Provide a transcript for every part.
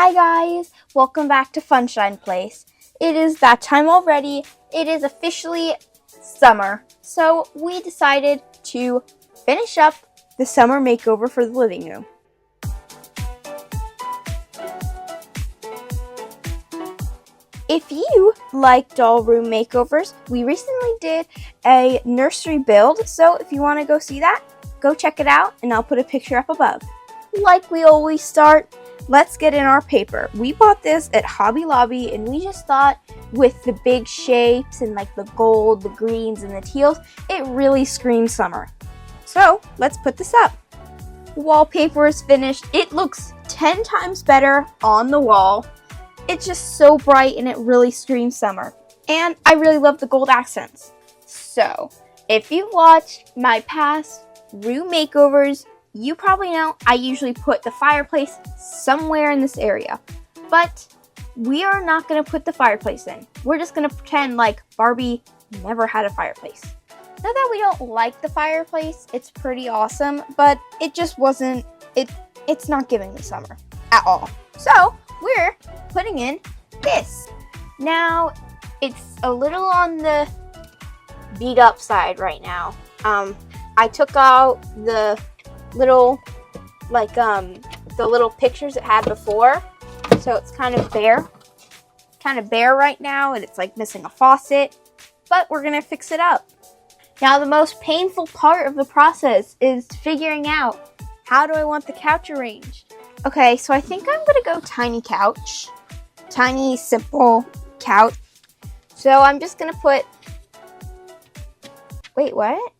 Hi guys, welcome back to Funshine Place. It is that time already. It is officially summer. So we decided to finish up the summer makeover for the living room. If you like doll room makeovers, we recently did a nursery build. So if you want to go see that, go check it out and I'll put a picture up above. Like we always start, let's get in our paper. We bought this at Hobby Lobby and we just thought with the big shapes and like the gold, the greens, and the teals, it really screams summer. So let's put this up. Wallpaper is finished. It looks 10 times better on the wall. It's just so bright and it really screams summer. And I really love the gold accents. So if you watched my past room makeovers, you probably know I usually put the fireplace somewhere in this area, but we are not going to put the fireplace in. We're just going to pretend like Barbie never had a fireplace. Not that we don't like the fireplace, it's pretty awesome, but it just wasn't, it's not giving me summer at all. So we're putting in this. Now, it's a little on the beat up side right now. I took out the little the little pictures it had before, so it's kind of bare right now, and it's like missing a faucet, but we're gonna fix it up. Now the most painful part of the process is figuring out how do I want the couch arranged. Okay, so I think I'm gonna go tiny couch, tiny simple couch. So I'm just gonna put, wait, what?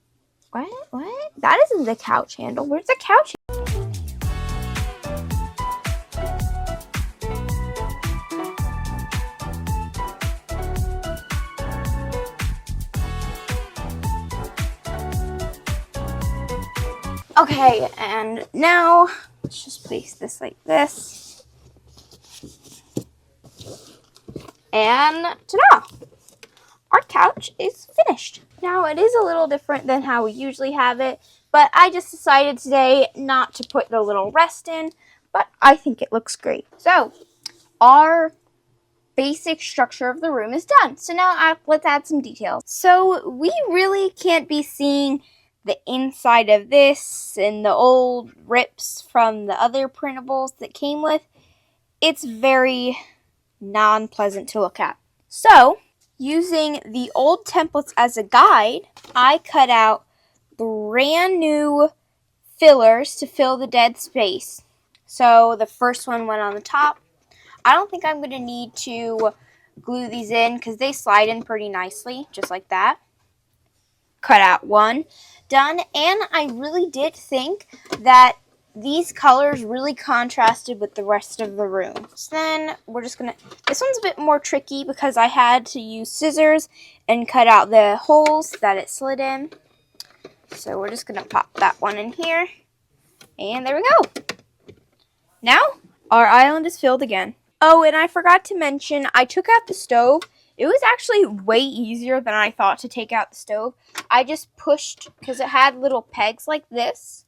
What? That isn't the couch handle. Where's the couch? Okay, and now let's just place this like this. And ta-da! Our couch is finished. Now it is a little different than how we usually have it, but I just decided today not to put the little rest in, but I think it looks great. So our basic structure of the room is done. So now let's add some details. So we really can't be seeing the inside of this and the old rips from the other printables that came with. It's very non-pleasant to look at. So using the old templates as a guide, I cut out brand new fillers to fill the dead space. So the first one went on the top. I don't think I'm going to need to glue these in because they slide in pretty nicely, just like that. Cut out one. Done. And I really did think that these colors really contrasted with the rest of the room. So then we're just gonna, this one's a bit more tricky because I had to use scissors and cut out the holes that it slid in. So we're just gonna pop that one in here. And there we go. Now our island is filled again. Oh, and I forgot to mention, I took out the stove. It was actually way easier than I thought to take out the stove. I just pushed, because it had little pegs like this,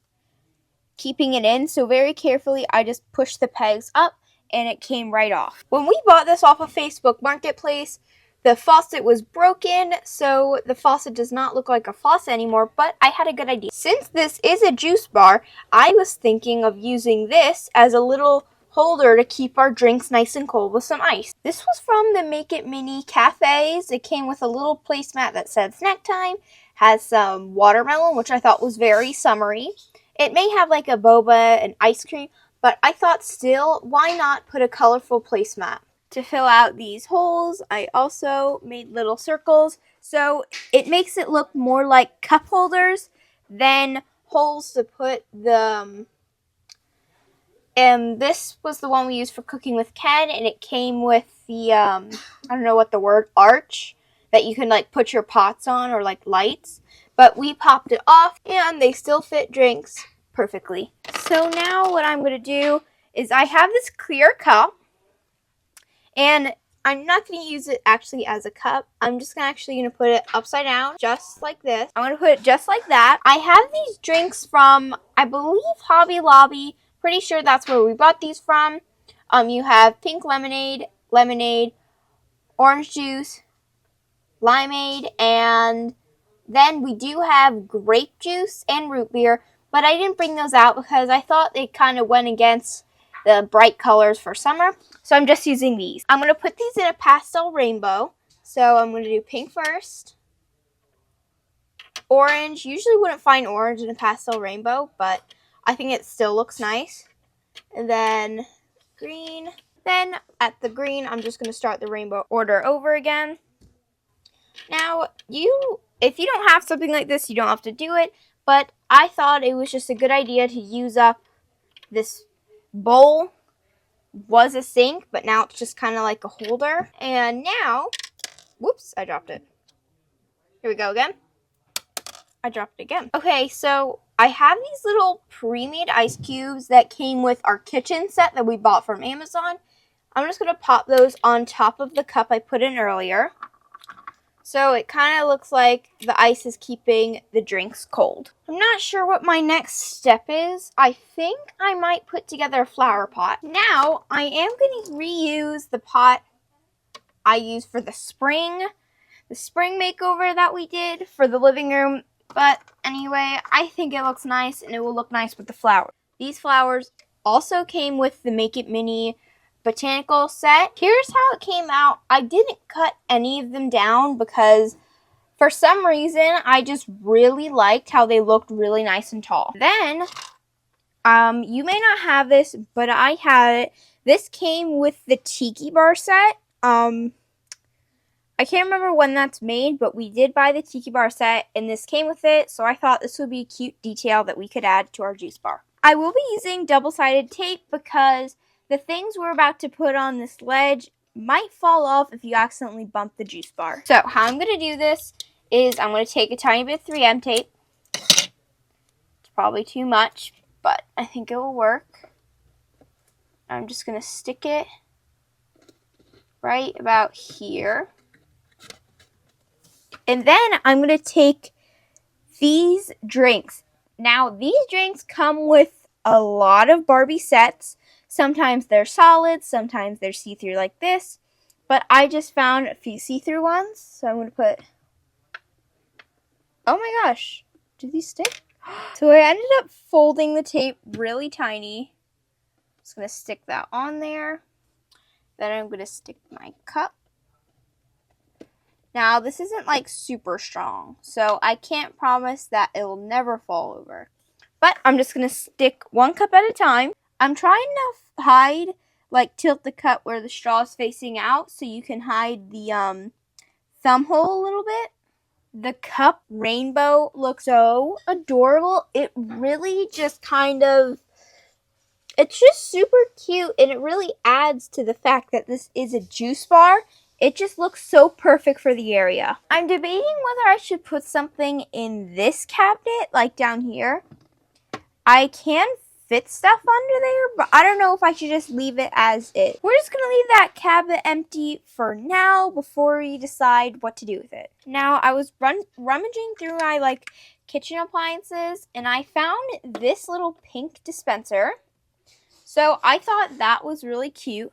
keeping it in, so very carefully I just pushed the pegs up and it came right off. When we bought this off of Facebook Marketplace, the faucet was broken, so the faucet does not look like a faucet anymore, but I had a good idea. Since this is a juice bar, I was thinking of using this as a little holder to keep our drinks nice and cold with some ice. This was from the Make It Mini cafes. It came with a little placemat that said snack time, has some watermelon, which I thought was very summery. It may have like a boba and ice cream, but I thought still, why not put a colorful placemat? To fill out these holes, I also made little circles, so it makes it look more like cup holders than holes to put the, and this was the one we used for cooking with Ken, and it came with the, I don't know what the word, arch, that you can like put your pots on, or like lights. But we popped it off and they still fit drinks perfectly. So now what I'm going to do is I have this clear cup and I'm not going to use it actually as a cup. I'm just actually going to put it upside down just like this. I'm going to put it just like that. I have these drinks from, I believe, Hobby Lobby. Pretty sure that's where we bought these from. You have pink lemonade, lemonade, orange juice, limeade, and then we do have grape juice and root beer, but I didn't bring those out because I thought they kind of went against the bright colors for summer, so I'm just using these. I'm going to put these in a pastel rainbow, so I'm going to do pink first. Orange, usually wouldn't find orange in a pastel rainbow, but I think it still looks nice. And then green. Then at the green, I'm just going to start the rainbow order over again. Now, if you don't have something like this, you don't have to do it, but I thought it was just a good idea to use up this bowl. Was a sink, but now it's just kind of like a holder. And now, whoops, I dropped it. Here we go again. I dropped it again. Okay, so I have these little pre-made ice cubes that came with our kitchen set that we bought from Amazon. I'm just going to pop those on top of the cup I put in earlier. So it kind of looks like the ice is keeping the drinks cold. I'm not sure what my next step is. I think I might put together a flower pot. Now, I am going to reuse the pot I used for the spring makeover that we did for the living room. But anyway, I think it looks nice and it will look nice with the flowers. These flowers also came with the Make It Mini botanical set. Here's how it came out. I didn't cut any of them down because for some reason I just really liked how they looked really nice and tall. Then you may not have this, but I had it. This came with the tiki bar set. I can't remember when that's made, but we did buy the tiki bar set and this came with it, so I thought this would be a cute detail that we could add to our juice bar. I will be using double-sided tape because the things we're about to put on this ledge might fall off if you accidentally bump the juice bar. So how I'm going to do this is I'm going to take a tiny bit of 3M tape. It's probably too much, but I think it will work. I'm just going to stick it right about here. And then I'm going to take these drinks. Now, these drinks come with a lot of Barbie sets. Sometimes they're solid, sometimes they're see-through like this. But I just found a few see-through ones. So I'm going to put... Oh my gosh. Do these stick? So I ended up folding the tape really tiny. Just going to stick that on there. Then I'm going to stick my cup. Now, this isn't like super strong, so I can't promise that it will never fall over. But I'm just going to stick one cup at a time. I'm trying to hide, like tilt the cup where the straw is facing out so you can hide the thumb hole a little bit. The cup rainbow looks so adorable. It really just it's just super cute and it really adds to the fact that this is a juice bar. It just looks so perfect for the area. I'm debating whether I should put something in this cabinet, like down here. I can fit stuff under there, but I don't know if I should just leave it as is. We're just going to leave that cabinet empty for now before we decide what to do with it. Now, I was rummaging through my kitchen appliances, and I found this little pink dispenser. So I thought that was really cute,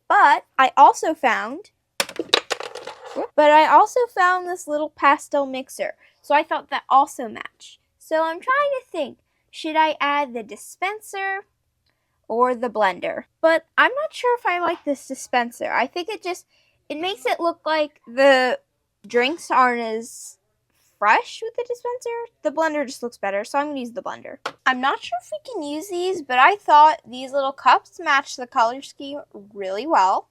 but I also found this little pastel mixer, so I thought that also matched. So I'm trying to think, should I add the dispenser or the blender? But I'm not sure if I like this dispenser. I think it makes it look like the drinks aren't as fresh with the dispenser. The blender just looks better, so I'm going to use the blender. I'm not sure if we can use these, but I thought these little cups match the color scheme really well.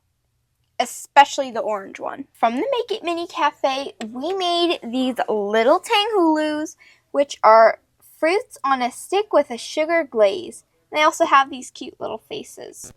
Especially the orange one. From the Make It Mini Cafe, we made these little tanghulus, which are fruits on a stick with a sugar glaze. And they also have these cute little faces.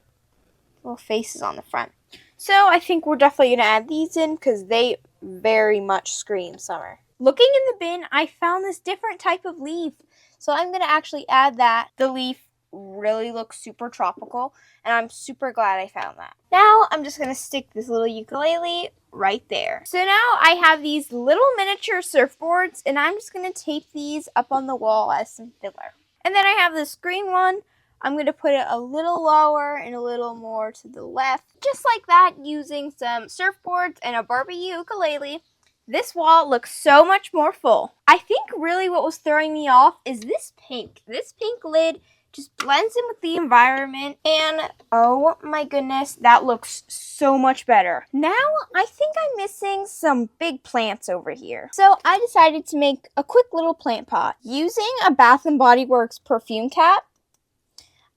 Little faces on the front. So I think we're definitely going to add these in because they very much scream summer. Looking in the bin, I found this different type of leaf. So I'm going to actually add that. The leaf really looks super tropical, and I'm super glad I found that. Now I'm just gonna stick this little ukulele right there. So now I have these little miniature surfboards, and I'm just gonna tape these up on the wall as some filler. And then I have this green one. I'm going to put it a little lower and a little more to the left. Just like that, using some surfboards and a Barbie ukulele. This wall looks so much more full. I think really what was throwing me off is this pink. This pink lid just blends in with the environment, and oh my goodness, that looks so much better. Now, I think I'm missing some big plants over here. So I decided to make a quick little plant pot. Using a Bath & Body Works perfume cap,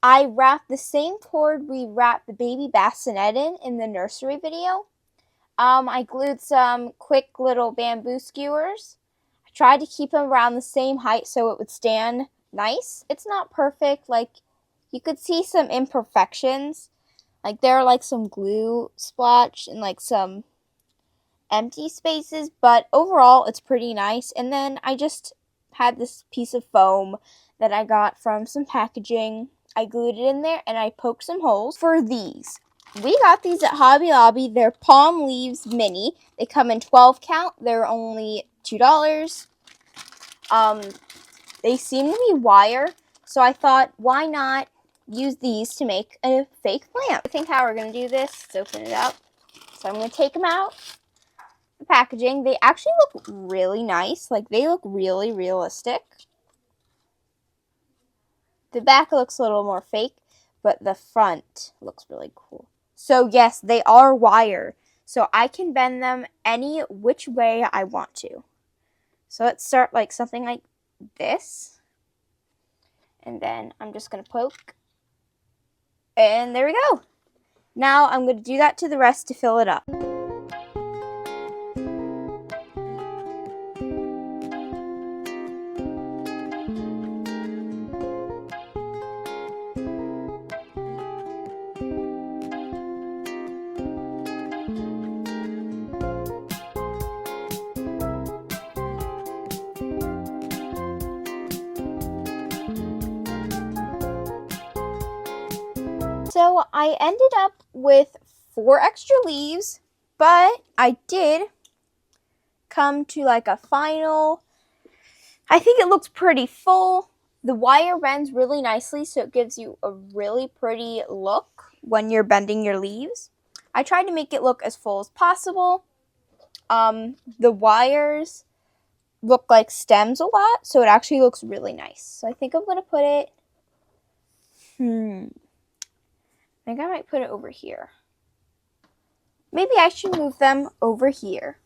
I wrapped the same cord we wrapped the baby bassinet in the nursery video. I glued some quick little bamboo skewers. I tried to keep them around the same height so it would stand nice. It's not perfect. Like, you could see some imperfections. Like, there are like some glue splotch and like some empty spaces, but overall it's pretty nice. And then I just had this piece of foam that I got from some packaging. I glued it in there and I poked some holes for these. We got these at Hobby Lobby. They're palm leaves mini. They come in 12 count. They're only $2. They seem to be wire, so I thought, why not use these to make a fake plant? I think how we're going to do this is open it up. So I'm going to take them out. The packaging, they actually look really nice. Like, they look really realistic. The back looks a little more fake, but the front looks really cool. So yes, they are wire, so I can bend them any which way I want to. So let's start like something like this. And then I'm just going to poke. And there we go. Now I'm going to do that to the rest to fill it up. So I ended up with 4 extra leaves, but I did come to like a final. I think it looks pretty full. The wire bends really nicely, so it gives you a really pretty look when you're bending your leaves. I tried to make it look as full as possible. The wires look like stems a lot, so it actually looks really nice. So I think I'm going to put it, I think I might put it over here. Maybe I should move them over here.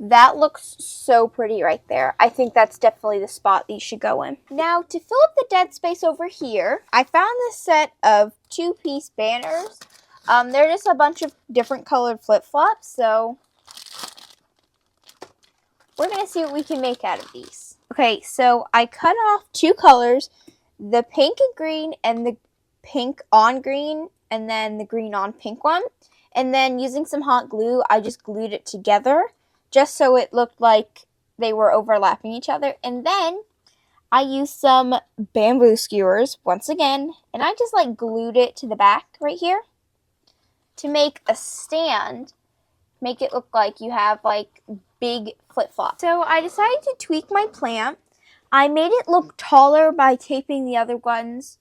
That looks so pretty right there. I think that's definitely the spot these should go in. Now, to fill up the dead space over here, I found this set of 2-piece banners. They're just a bunch of different colored flip-flops, so we're going to see what we can make out of these. Okay, so I cut off 2 colors, the pink and green and the pink on green, and then the green on pink one. And then using some hot glue, I just glued it together just so it looked like they were overlapping each other. And then I used some bamboo skewers once again, and I just like glued it to the back right here to make a stand, make it look like you have like big flip-flops. So I decided to tweak my plant. I made it look taller by taping the other ones,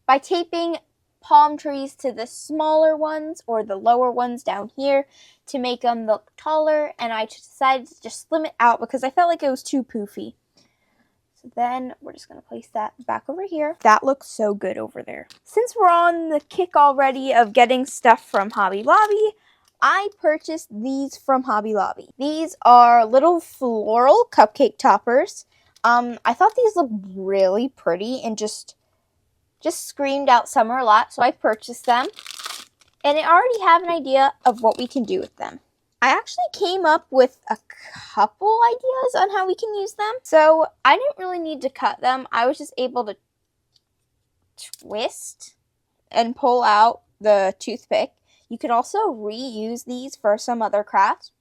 by taping palm trees to the smaller ones or the lower ones down here to make them look taller, and I decided to just slim it out because I felt like it was too poofy. So then we're just going to place that back over here. That looks so good over there. Since we're on the kick already of getting stuff from Hobby Lobby, I purchased these from Hobby Lobby. These are little floral cupcake toppers. I thought these looked really pretty and just screamed out summer a lot, so I purchased them. And I already have an idea of what we can do with them. I actually came up with a couple ideas on how we can use them. So I didn't really need to cut them. I was just able to twist and pull out the toothpick. You could also reuse these for some other crafts.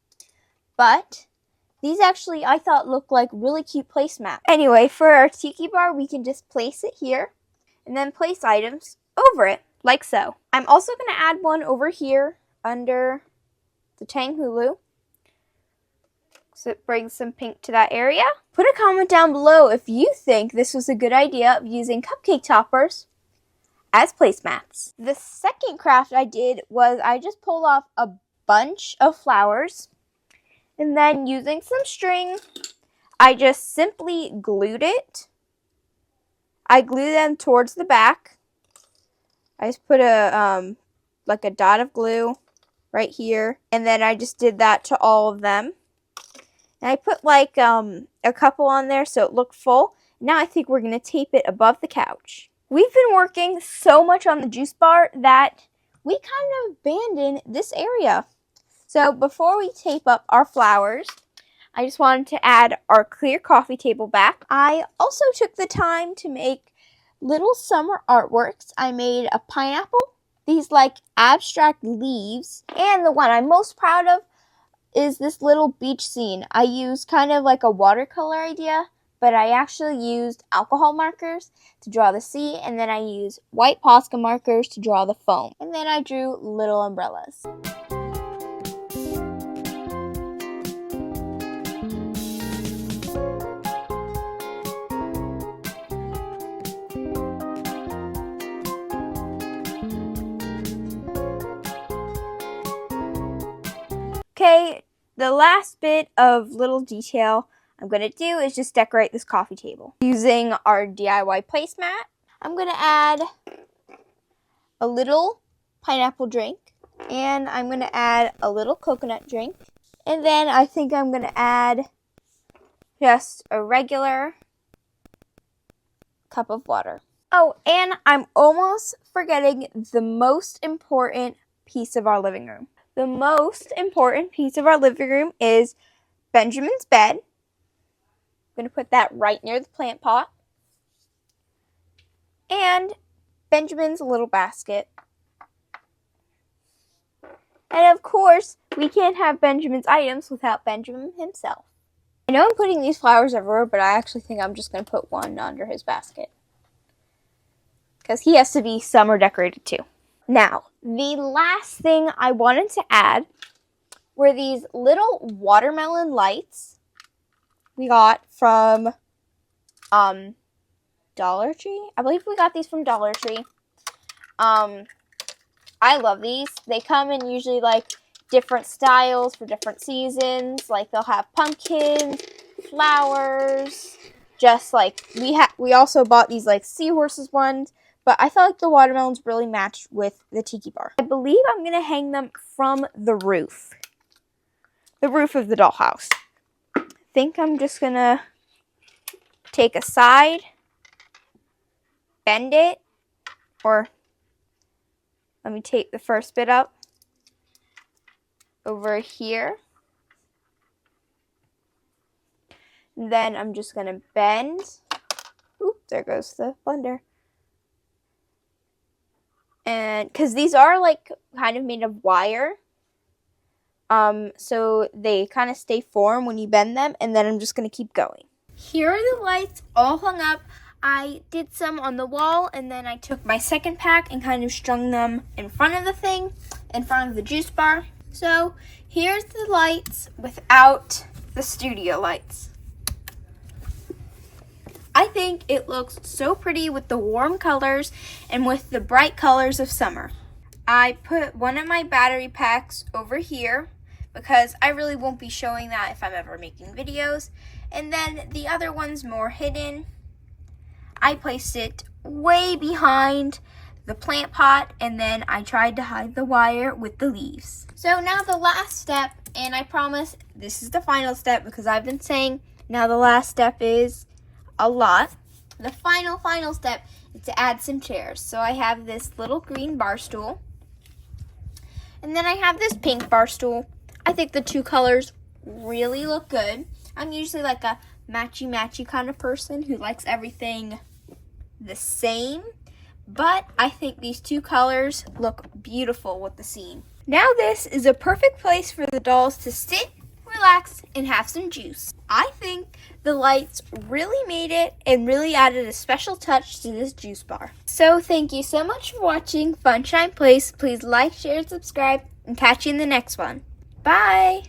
But these actually, I thought, looked like really cute placemats. Anyway, for our tiki bar, we can just place it here and then place items over it, like so. I'm also going to add one over here under the Tang Hulu. So it brings some pink to that area. Put a comment down below if you think this was a good idea of using cupcake toppers as placemats. The second craft I did was I just pulled off a bunch of flowers, and then using some string, I just simply glued it. I glued them towards the back. I just put a like a dot of glue right here, and then I just did that to all of them. And I put like a couple on there so it looked full. Now I think we're going to tape it above the couch. We've been working so much on the juice bar that we kind of abandoned this area. So before we tape up our flowers, I just wanted to add our clear coffee table back. I also took the time to make little summer artworks. I made a pineapple, these like abstract leaves, and the one I'm most proud of is this little beach scene. I used kind of like a watercolor idea, but I actually used alcohol markers to draw the sea, and then I used white Posca markers to draw the foam. And then I drew little umbrellas. Okay, the last bit of little detail I'm going to do is just decorate this coffee table. Using our DIY placemat, I'm going to add a little pineapple drink, and I'm going to add a little coconut drink, and then I think I'm going to add just a regular cup of water. Oh, and I'm almost forgetting the most important piece of our living room. The most important piece of our living room is Benjamin's bed. I'm going to put that right near the plant pot. And Benjamin's little basket. And of course, we can't have Benjamin's items without Benjamin himself. I know I'm putting these flowers everywhere, but I actually think I'm just going to put one under his basket, because he has to be summer decorated too. Now, the last thing I wanted to add were these little watermelon lights we got from Dollar Tree. I believe we got these from Dollar Tree. I love these. They come in usually like different styles for different seasons. Like they'll have pumpkins, flowers, just like we also bought these like seahorses ones. But I felt like the watermelons really matched with the tiki bar. I believe I'm going to hang them from the roof of the dollhouse. I think I'm just going to take a side, bend it, or let me tape the first bit up over here. And then I'm just going to bend. Oop, there goes the blender. And because these are like kind of made of wire, so they kind of stay firm when you bend them, and then I'm just going to keep going. Here are the lights all hung up. I did some on the wall, and then I took my second pack and kind of strung them in front of the thing, in front of the juice bar. So here's the lights without the studio lights. I think it looks so pretty with the warm colors and with the bright colors of summer. I put one of my battery packs over here because I really won't be showing that if I'm ever making videos. And then the other one's more hidden. I placed it way behind the plant pot, and then I tried to hide the wire with the leaves. So now the last step, and I promise this is the final step because I've been saying now the last step is a lot. The final step is to add some chairs. So I have this little green bar stool, and then I have this pink bar stool. I think the two colors really look good. I'm usually like a matchy kind of person who likes everything the same, but I think these two colors look beautiful with the scene. Now this is a perfect place for the dolls to sit, relax, and have some juice. I think the lights really made it and really added a special touch to this juice bar. So thank you so much for watching Funshine Place. Please like, share, and subscribe, and catch you in the next one. Bye!